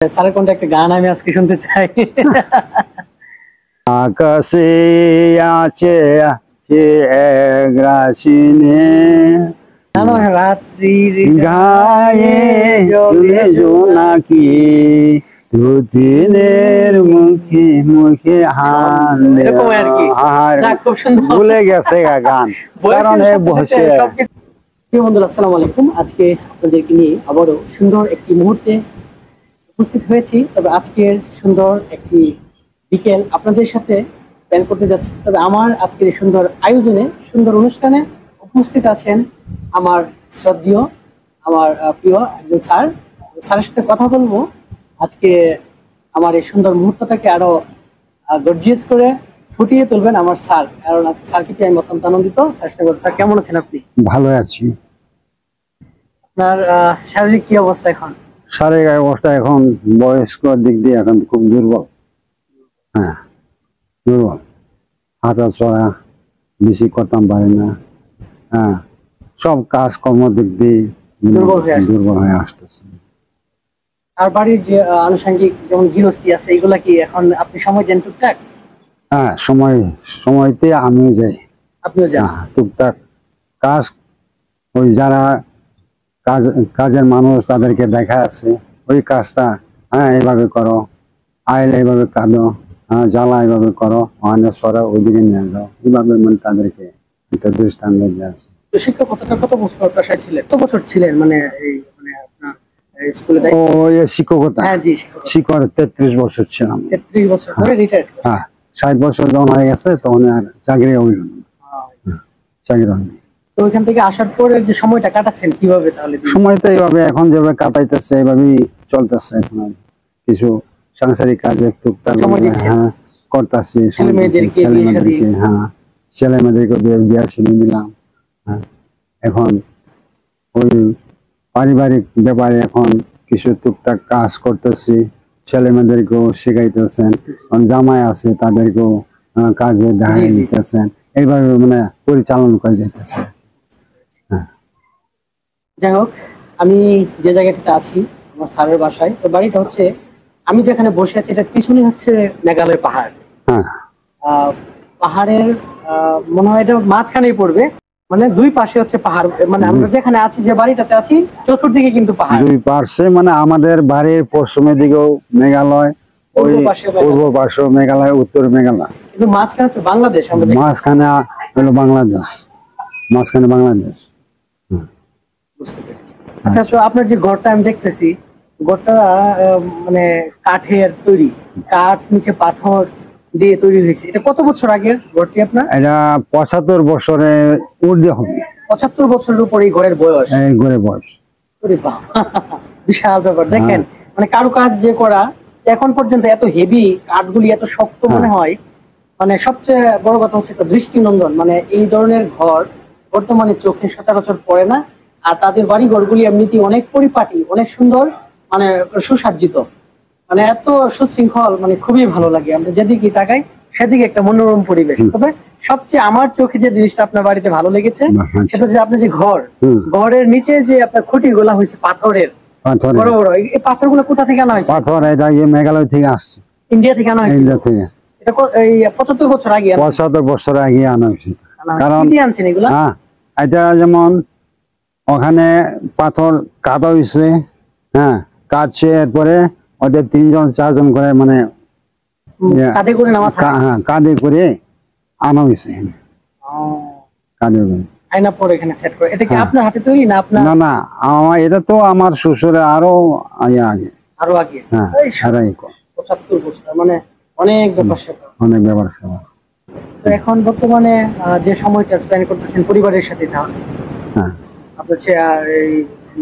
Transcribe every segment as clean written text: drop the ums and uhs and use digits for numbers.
স্যারের কোনটা একটা গান আমি আজকে শুনতে চাই। আকাশে আছে আছে এক রাশিনে রাত্রির গায়ে জ্বলে জোনাকি দুদিনের মুখে মুখে হানলে এরকম আর কি। যাক, খুব সুন্দর। ভুলে গেছে গান কারণ বসে। প্রিয় বন্ধুরা, আসসালামু আলাইকুম। আজকে আপনাদেরকে নিয়ে আবারও সুন্দর একটি মুহূর্তে উপস্থিত হয়েছি। তবে আজকের সুন্দর একটি বিকেল আপনাদের সাথে স্পেন্ড করতে যাচ্ছি। তবে আমার আজকের এই সুন্দর আয়োজনে, সুন্দর অনুষ্ঠানে উপস্থিত আছেন আমার শ্রদ্ধেয়, আমার প্রিয় একজন স্যার। স্যারের সাথে কথা বলবো আজকে আমার এই সুন্দর মুহূর্তটাকে আরো গর্জিয়াস করে ফুটিয়ে তুলবেন আমার স্যার। কারণ আজকে স্যারকে পেয়ে আমি অত্যন্ত আনন্দিত। স্যার সাথে বলতে, স্যার কেমন আছেন আপনি? ভালো আছি। আপনার শারীরিক কি অবস্থা এখন? শারীরিক অবস্থা এখন বয়স্ক দিক দিয়ে এখন খুব দুর্বল। হ্যাঁ, দুর্বল। হাঁটা চড়া বেশি করতাম পারি না। হ্যাঁ, সব কাজকর্ম দিক দিয়ে দুর্বল হয়ে আসতেছে। আর বাড়ির যে আনুষঙ্গিক যেমন গৃহস্থী আছে, এগুলা কি এখন আপনি সময় দেন টুকটাক? হ্যাঁ, সময়তে আমিও যাই। আপনিও যান? টুকটাক কাজ, ওই যারা কাজের মানুষ তাদেরকে দেখা আছে, ওই কাজটা হ্যাঁ এইভাবে করো, আইল এইভাবে কাঁদো, হ্যাঁ জ্বালা এইভাবে করো, ওখানে সরা ওইদিকে নিয়ে যাও, এইভাবে মানে তাদেরকে একটা দৃষ্টান্ত দিয়ে আছে। তো শিক্ষকতা কত বছর পেশায় ছিলেন? কত বছর ছিলেন মানে এই মানে আপনার স্কুলে? শিক্ষকতা? হ্যাঁ জি, শিক্ষক 33 বছর ছিলাম। 33 বছর পরে রিটায়ার্ড? হ্যাঁ, 60 বছর যখন হয়ে গেছে তখন আর চাকরি হইল না। চাকরি হয়নি। তো ওইখান থেকে আসার পরে যে সময়টা কাটাচ্ছেন কিভাবে তাহলে? সময়টা এইভাবে এখন যেভাবে কাটাইতেছে এইভাবেই চলতেছে। এখন আর কিছু সাংসারিক কাজে টুকটাক হ্যাঁ করতেছি। ছেলে মেয়েদেরকে হ্যাঁ ছেলে মেয়েদেরকে বিয়া ছেলে দিলাম। হ্যাঁ, এখন ওই পারিবারিক ব্যাপারে এখন কিছু টুকটাক কাজ করতেছি। ছেলে মেয়েদেরকেও শিখাইতেছেন, জামাই আছে তাদেরকেও কাজে দেখাই দিতেছেন। এইভাবে মানে পরিচালনা করে যাইতেছে। যাই হোক, আমি যে জায়গাটাতে আছি আমার স্যারের বাসায়, তো বাড়িটা হচ্ছে আমি যেখানে বসে আছি এটার পিছনে হচ্ছে মেঘালয় পাহাড়। পাহাড়ের মনে হয় এটা মাঝখানেই পড়বে, মানে দুই পাশে হচ্ছে পাহাড়। মানে আমরা যেখানে আছি, যে বাড়িটাতে আছি, চতুর্দিকে কিন্তু পাহাড়। দুই পাশে মানে আমাদের বাড়ির পশ্চিমের দিকেও মেঘালয়, ওই পূর্ব পাশে মেঘালয়, উত্তর মেঘালয়, কিন্তু মাঝখানে হচ্ছে বাংলাদেশ। মাঝখানে হলো বাংলাদেশ, মাঝখানে বাংলাদেশ। বুঝতে পেরেছি। আচ্ছা, তো আপনার যে ঘরটা আমি দেখতেছি, ঘরটা মানে কাঠের তৈরি, কাঠ নিচে পাথর দিয়ে তৈরি হয়েছে। এটা কত বছর আগের ঘরটি আপনার? এটা 75 বছরের ঊর্ধ্বে হবে। 75 বছরের উপর এই ঘরের বয়স? এই ঘরের বয়স। বিশাল ব্যাপার। দেখেন মানে কারুকাজ যে করা, এখন পর্যন্ত এত হেভি কাঠগুলি এত শক্ত মনে হয়। মানে সবচেয়ে বড় কথা হচ্ছে দৃষ্টিনন্দন। মানে এই ধরনের ঘর বর্তমানে চোখে সচরাচর পড়ে না। আর তাদের বাড়ি ঘরগুলি এমনিতেই অনেক পরিপাটি, অনেক সুন্দর, মানে সুসজ্জিত, মানে এত সুশৃঙ্খল, মানে খুবই ভালো লাগে। আমরা যেদিকে তাকাই সেদিকে একটা মনোরম পরিবেশ। তবে সবচেয়ে আমার চোখে যে জিনিসটা আপনার বাড়িতে ভালো লেগেছে সেটা হচ্ছে আপনার যে ঘরের নিচে যে আপনার খুঁটি গুলা হয়েছে পাথরের, বড় বড়। এই পাথরগুলো কোথা থেকে আনা হয়েছে? পাথর এটা মেঘালয় থেকে আসছে, ইন্ডিয়া থেকে আনা হয়েছে। ইন্ডিয়া থেকে। এটা এই 75 বছর আগে? 75 বছর আগে আনা হয়েছে। কারণ কি আনছেন এগুলা? হ্যাঁ, এটা যেমন ওখানে পাথর কাটা হয়েছে, হ্যাঁ কাটছে, এরপরে ওদের 3জন 4জন করে মানে কাঁধে করে নেওয়া থাকে। হ্যাঁ, কাঁধে করে আনা হয়েছে। কাঁধে করে আয়না পরে এখানে সেট করে। এটা কি আপনার হাতে তৈরি না আপনার? না না, এটা তো আমার শ্বশুরের আরো আগে। আরো আগে? হ্যাঁ, 75 বছর, মানে অনেক ব্যাপার স্যাপার, অনেক ব্যাপার স্যাপার। তো এখন বর্তমানে যে সময়টা স্পেন্ড করতেছেন পরিবারের সাথে, তাহলে হ্যাঁ আপনার এই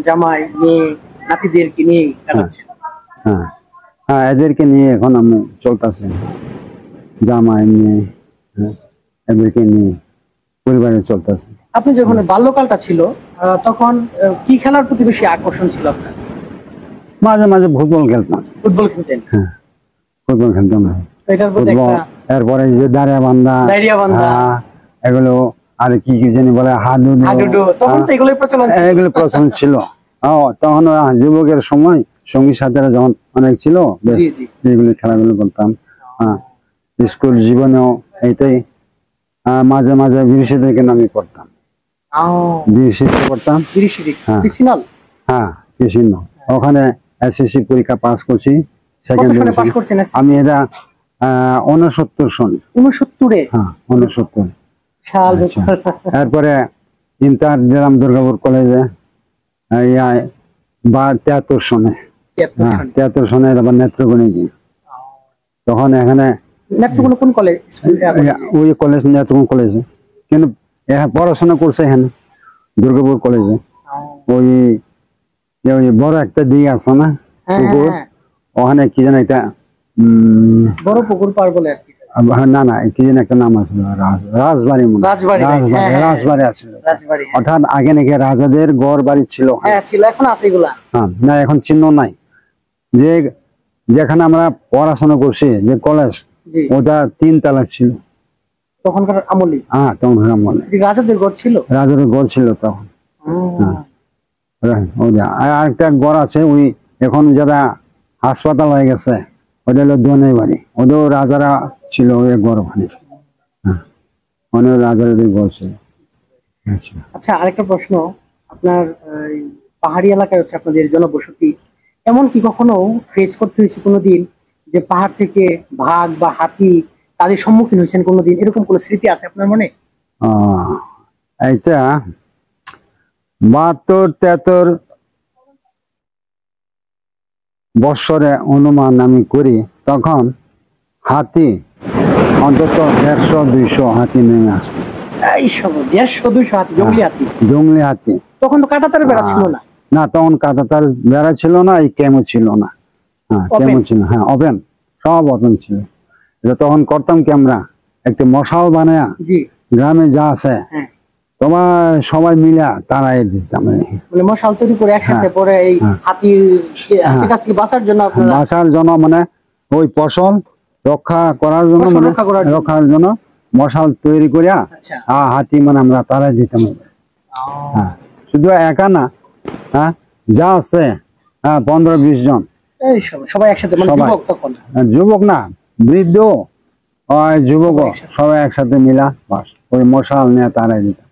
জামাই মেয়ে নাতিদেরকে নিয়ে কাটাচ্ছেন? হ্যাঁ হ্যাঁ, এদেরকে নিয়ে এখন আমি চলতেছি। জামাই মেয়ে এদেরকে নিয়ে পরিবারে চলতেছে। আপনি যখন বাল্যকালটা ছিল তখন কি খেলার প্রতি বেশি আকর্ষণ ছিল আপনার? মাঝে মাঝে ফুটবল খেলতাম। ফুটবল খেলতেন? হ্যাঁ, ফুটবল খেলতাম। এরপরে যে দাঁড়িয়া বান্ধা, এগুলো আর কি কি জানি বলে, হাডুডু, তখন তো এগুলোই প্রচলন ছিল। এগুলো প্রচলন ছিল। তখন যুবকের সময় সঙ্গী সাথীরা যখন অনেক ছিল বেশ জি জি এইগুলি খেলাগুলো করতাম। হ্যাঁ, স্কুল জীবনেও এইটাই। মাঝে মাঝে বিদেশিদেরকে আমি পড়তাম, বিদেশিতে পড়তাম। হ্যাঁ বিসিনাল হ্যাঁ কৃষি ওখানে এসএসসি পরীক্ষা পাস করছি, কত সেকেন্ড সালে পাস ডিভিশন। করছেন আমি এটা 69 সনে। 69 হ্যাঁ 69 সাল আচ্ছা। এরপরে ইন্টার দিলাম দুর্গাপুর কলেজে বা 73 সনে। হ্যাঁ 73 সনে তারপর নেত্রকোণে গিয়ে তখন এখানে নেত্রকোনা কোন কলেজ ওই কলেজ নেত্রকোণ কলেজে, কিন্তু পড়াশোনা করছে এখানে দুর্গাপুর কলেজে। ওই ওই বড় একটা দিকে আছে না পুকুর, ওখানে কি যেন একটা বড় পুকুর পার বলে আর কি। না না কি যেন একটা নাম আছে, রাজবাড়ি মনে হয়। রাজবাড়ি আছে। অর্থাৎ আগে নাকি রাজাদের গড় বাড়ি ছিল। হ্যাঁ ছিল, এখন আছে এগুলা। হ্যাঁ না এখন চিহ্ন নাই। যে যেখানে আমরা পড়াশোনা করছি যে কলেজ, ওটা 3 তলা ছিল তখনকার আমলে। হ্যাঁ তখনকার আমলে রাজাদের গড় ছিল। রাজাদের গড় ছিল তখন। আরেকটা গড় আছে ওই এখন যারা হাসপাতাল হয়ে গেছে, ওটা হলো দোনাই বাড়ি, ওদের রাজারা ছিল ওই গড় ওখানে। হ্যাঁ অনেক রাজাদের গড় ছিল। আচ্ছা আরেকটা প্রশ্ন, আপনার পাহাড়ি এলাকায় হচ্ছে আপনাদের জনবসতি, এমন কি কখনো ফেস করতে হয়েছে কোনোদিন যে পাহাড় থেকে বাঘ বা হাতি তাদের সম্মুখীন হয়েছেন কোনোদিন, এরকম কোনো স্মৃতি আছে আপনার মনে? এইটা 72-73 বৎসরে অনুমান আমি করি, তখন হাতি অন্তত 150-200 হাতি নেমে আসবে। এই সব 150-200 হাতি, জঙ্গলি হাতি। জঙ্গলি হাতি। তখন তো কাঁটাতারের বেড়া ছিল না। না তখন কাঁটাতার বেড়া ছিল না, এই কেমো ছিল না। হ্যাঁ কেমন ছিল, হ্যাঁ ওপেন, সব ওপেন ছিল। তখন করতাম কি আমরা একটা মশাল বানায়া গ্রামে যা আছে তোমার সবাই মিলা তারাই দিতাম। মানে মশাল তৈরি করে একসাথে পরে এই হাতির কাছ থেকে বাঁচার জন্য, বাঁচার জন্য মানে ওই ফসল রক্ষা করার জন্য, মানে রক্ষার জন্য মশাল তৈরি করিয়া হাতি মানে আমরা তারাই দিতাম। হ্যাঁ শুধু একা না, হ্যাঁ যা আছে 15-20 জন সবাই একসাথে, যুবক না বৃদ্ধ যুবক সবাই একসাথে মিলা বাস ওই মশাল নিয়ে তারাই দিতাম।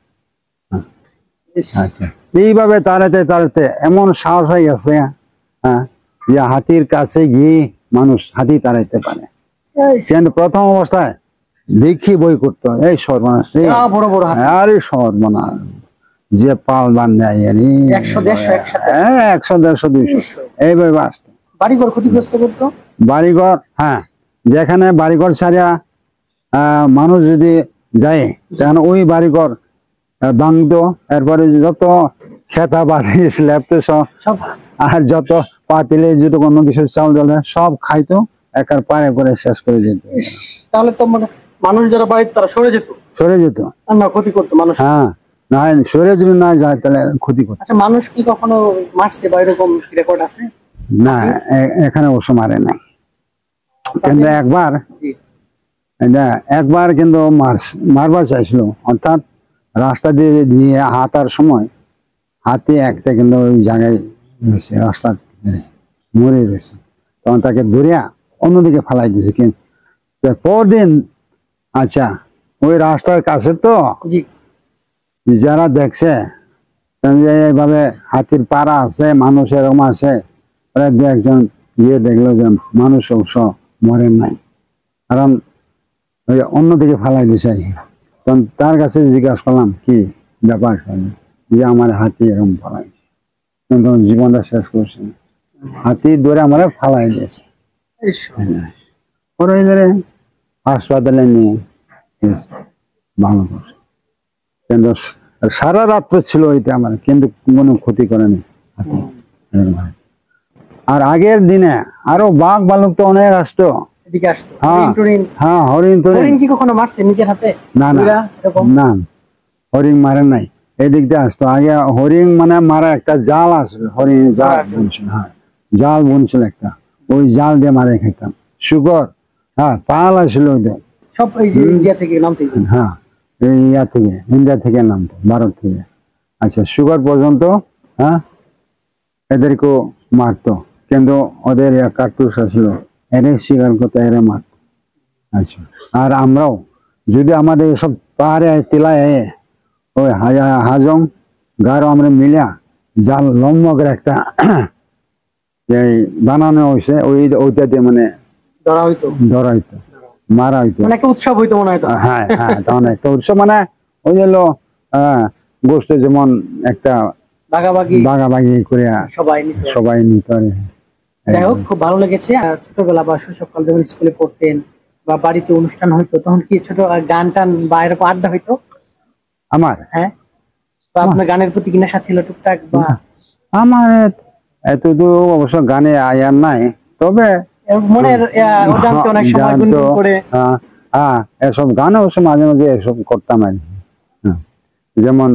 আচ্ছা এইভাবে তাড়াতে তাড়াতে এমন সাহস হয়ে গেছে যে হাতির কাছে গিয়ে মানুষ হাতি তাড়াইতে পারে। কিন্তু প্রথম অবস্থায় দেখি বই করতো, এই সর্বনাশ, আরে সর্বনাশ, যে পাল বান্ধে 100-150-200 এইভাবে আসতো। বাড়িঘর ক্ষতিগ্রস্ত করতো। বাড়িঘর, হ্যাঁ যেখানে বাড়িঘর ছাড়িয়া মানুষ যদি যায় তখন ওই বাড়িঘর ভাঙতো। এরপরে যত খেতা বাড়ি স্ল্যাব তো সব, আর যত পাতিলে যেটুকু অন্য কিছু চাউল ডাল সব খাইতো, একার পারে করে শেষ করে যেত। তাহলে তো মানুষ যারা বাড়িতে তারা সরে যেত না, ক্ষতি করতো মানুষ। হ্যাঁ না সরে যদি না যায় তাহলে ক্ষতি করতো। আচ্ছা মানুষ কি কখনো মারছে বা এরকম রেকর্ড আছে? না এখানে অবশ্য মারে নাই, কিন্তু একবার কিন্তু মারবার চাইছিল। অর্থাৎ রাস্তা দিয়ে হাঁটার সময় হাতি একটা কিন্তু ওই জায়গায় রয়েছে, রাস্তা মরে রয়েছে, তখন তাকে ধরিয়া অন্যদিকে ফালাই দিয়েছে। কিন্তু পরদিন আচ্ছা ওই রাস্তার কাছে তো যারা দেখছে এইভাবে হাতির পাড়া আছে, মানুষ এরকম আছে, প্রায় 2-1 গিয়ে দেখলো যে মানুষ অবশ্য মরেন নাই, কারণ ওই অন্যদিকে ফালাই দিয়েছে আর কি। তখন তার কাছে জিজ্ঞাসা করলাম কি ব্যাপার, যে আমার হাতি এরকম ফালাই, কিন্তু জীবনটা শেষ করছে, হাতি ধরে আমার ফালাই দিয়েছে। পরে হাসপাতালে নিয়ে ভালো করছে, কিন্তু সারা রাত্র ছিল ওইটা আমার, কিন্তু কোনো ক্ষতি করেনি হাতি। আর আগের দিনে আরো বাঘ ভালুক তো অনেক আসতো। হ্যাঁ হরিণ কি কখনো মারছে নিজের হাতে? না না হরিণ মারে নাই, এদিক দিয়ে আসতো। আগে হরিণ মানে মারা একটা জাল আসলো, হরিণ জাল বুনছিল। হ্যাঁ জাল বুনছিল একটা, ওই জাল দিয়ে মারে খেতাম। শুকর, হ্যাঁ পাল আসলো সব ইন্ডিয়া থেকে নামতো। হ্যাঁ ইন্ডিয়া থেকে নামতো, ভারত থেকে। আচ্ছা সুগার পর্যন্ত হ্যাঁ এদেরকেও মারতো। কিন্তু ওদের কার্তুস আসলো এরে শিকার করতে এরে মার। আচ্ছা, আর আমরাও যদি আমাদের সব পাহাড়ে তিলায় ওই হাজং গারো আমরা মিলিয়া জাল লম্বা করে একটা এই বানানো হয়েছে, ওইটা দিয়ে মানে ধরা হইতো মারা হইতো, মানে একটা উৎসব হইতো মনে হয়তো। হ্যাঁ হ্যাঁ, তখন একটা উৎসব মানে ওই হলো গোষ্ঠ যেমন একটা ভাগাভাগি করে সবাই নিত। যাই হোক, খুব ভালো লেগেছে। ছোটবেলা বা শৈশবকাল যখন স্কুলে পড়তেন বা বাড়িতে অনুষ্ঠান হইতো, তখন কি ছোট গান টান বা এরকম আড্ডা হইতো আমার? হ্যাঁ, বা আপনার গানের প্রতি কি নেশা ছিল টুকটাক? বা আমার এত তো অবশ্য গানে আয়ার নাই, তবে মনের জানতো অনেক সময় গুনগুন করে। হ্যাঁ, এসব গান অবশ্য মাঝে মাঝে এসব করতাম আর কি। যেমন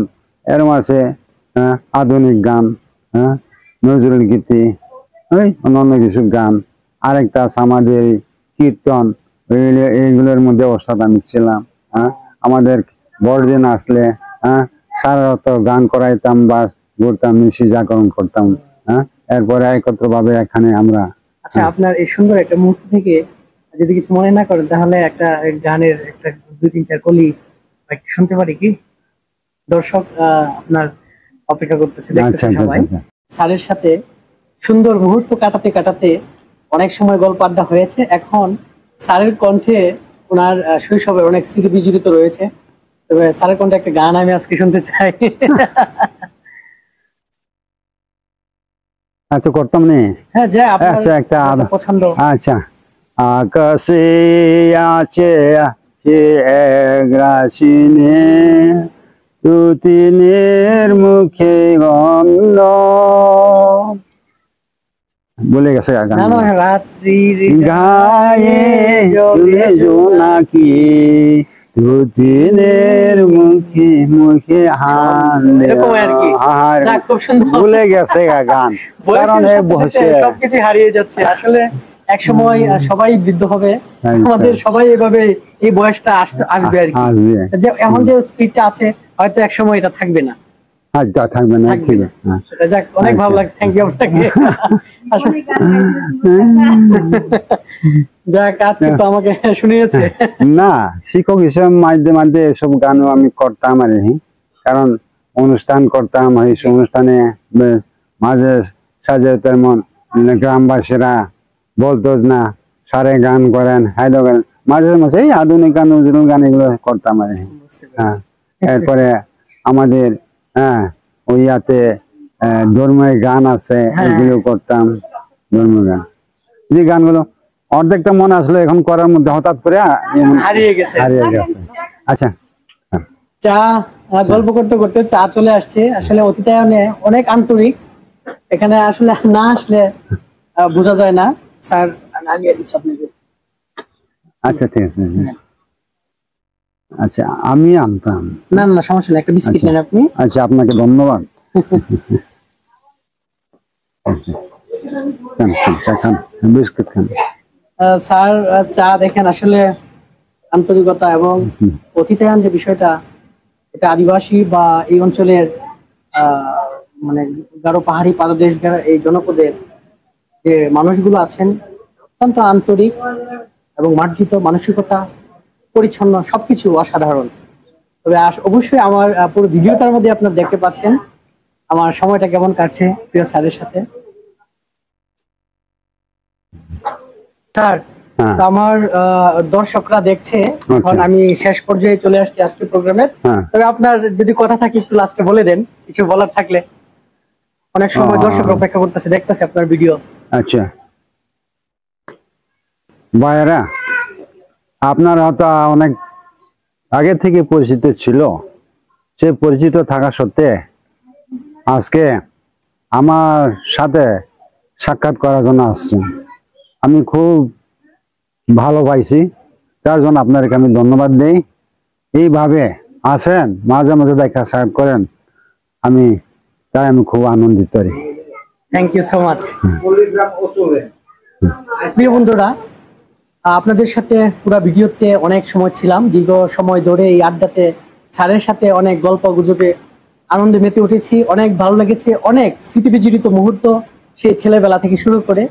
এর মাসে আধুনিক গান, নজরুল গীতি, ওই অন্যান্য কিছু গান, আরেকটা আছে আমাদের কীর্তন, এইগুলোর মধ্যে অবস্থা আমি ছিলাম। আমাদের বড়দিন আসলে সারা রাত গান করাইতাম বা ঘুরতাম, মিশি জাগরণ করতাম। এরপরে একত্র ভাবে এখানে আমরা। আচ্ছা, আপনার এই সুন্দর একটা মুহূর্ত থেকে যদি কিছু মনে না করেন, তাহলে একটা গানের একটা 2-3-4 কলি একটু শুনতে পারি কি? দর্শক আপনার অপেক্ষা করতেছে, দেখতেছে সবাই। স্যারের সাথে সুন্দর মুহূর্ত কাটাতে কাটাতে অনেক সময় গল্প আড্ডা হয়েছে। এখন স্যারের কণ্ঠে ওনার শৈশবের অনেক স্মৃতি বিজড়িত রয়েছে। তবে স্যারের কণ্ঠে একটা গান আমি আজকে শুনতে চাই। আচ্ছা, করতাম নি? হ্যাঁ, যা আপনার আচ্ছা, একটা পছন্দ। আচ্ছা, আকাশে আছে এক রাশিনে, দুতিনের মুখে গন্ধ, বলে গেছে গান। রাত্রির গায়ে জ্বলে জোনাকি, দুতিনের মুখে মুখে ভুলে গেছে গান। কারণ সবকিছু হারিয়ে যাচ্ছে আসলে। এক সময় সবাই বৃদ্ধ হবে, আমাদের সবাই এভাবে এই বয়সটা আসবে আর কি। এখন যে স্পিডটা আছে, হয়তো এক সময় এটা থাকবে না। থাকবে না, ঠিক আছে। যাক, অনেক ভালো লাগছে, থ্যাংক ইউ আপনাকে। যাক, আজকে তো আমাকে শুনিয়েছে। না, শিক্ষক হিসেবে মাঝে মাঝে এসব গানও আমি করতাম আর কি, কারণ অনুষ্ঠান করতাম। এই অনুষ্ঠানে বেশ মাঝে সাজে তেমন গ্রামবাসীরা বলতো না সারে গান করেন, হায়দা করেন, মাঝে মাঝে এই আধুনিক গান, নজরুল গান এগুলো করতাম আর কি। এরপরে আমাদের ওই ইয়াতে ধর্মীয় গান আছে, এগুলো করতাম। ধর্মীয় গান, যে গানগুলো অর্ধেকটা মনে আসলো, এখন করার মধ্যে হঠাৎ করে হারিয়ে গেছে। আচ্ছা, চা গল্প করতে করতে চা চলে আসছে। আসলে অতিথায়নে অনেক আন্তরিক, এখানে আসলে না আসলে বোঝা যায় না। স্যার, আচ্ছা, ঠিক আছে। আচ্ছা, আমি আনতাম। না না, সমস্যা নেই, একটা বিস্কিট নেন আপনি। আচ্ছা, আপনাকে ধন্যবাদ। বিস্কুট খান স্যার। চা দেখেন, আসলে আন্তরিকতা এবং অতিথায়ন যে বিষয়টা, এটা আদিবাসী বা এই অঞ্চলের মানে গারো পাহাড়ি পাদদেশ এই জনপদের যে মানুষগুলো আছেন, অত্যন্ত আন্তরিক এবং মার্জিত মানসিকতা, পরিচ্ছন্ন, সবকিছু অসাধারণ। তবে অবশ্যই আমার পুরো ভিডিওটার মধ্যে আপনারা দেখতে পাচ্ছেন আমার সময়টা কেমন কাটছে প্রিয় স্যারের সাথে। স্যার, আমার দর্শকরা দেখছে, এখন আমি শেষ পর্যায়ে চলে আসছি আজকে প্রোগ্রামের। তবে আপনার যদি কথা থাকে একটু লাস্টে বলে দেন, কিছু বলার থাকলে। অনেক সময় দর্শক অপেক্ষা করতেছে, দেখতেছে আপনার ভিডিও। আচ্ছা ভাইরা, আপনারা তো অনেক আগে থেকে পরিচিত ছিল, সে পরিচিত থাকা সত্ত্বে আজকে আমার সাথে সাক্ষাৎ করার জন্য আসছেন, আমি খুব ভালো পাইছি। তার জন্য আপনাদেরকে আমি ধন্যবাদ দিই। এইভাবে আসেন, মাঝে মাঝে দেখা সাক্ষাৎ করেন, তাই আমি খুব আনন্দিত। Thank you so much. প্রিয় বন্ধুরা, আপনাদের সাথে পুরো ভিডিওতে অনেক সময় ছিলাম, দীর্ঘ সময় ধরে এই আড্ডাতে স্যারের সাথে অনেক গল্প গুজবে আনন্দে মেতে উঠেছি। অনেক ভালো লেগেছে, অনেক স্মৃতিবিজড়িত মুহূর্ত সেই ছেলেবেলা থেকে শুরু করে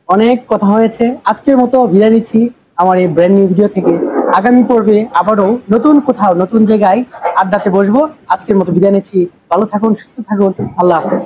অনেক কথা হয়েছে। আজকের মতো বিদায় নিচ্ছি আমার এই ব্র্যান্ড নিউ ভিডিও থেকে। আগামী পর্বে আবারও নতুন কোথাও নতুন জায়গায় আড্ডাতে বসবো। আজকের মতো বিদায় নিচ্ছি। ভালো থাকুন, সুস্থ থাকুন, আল্লাহ হাফেজ।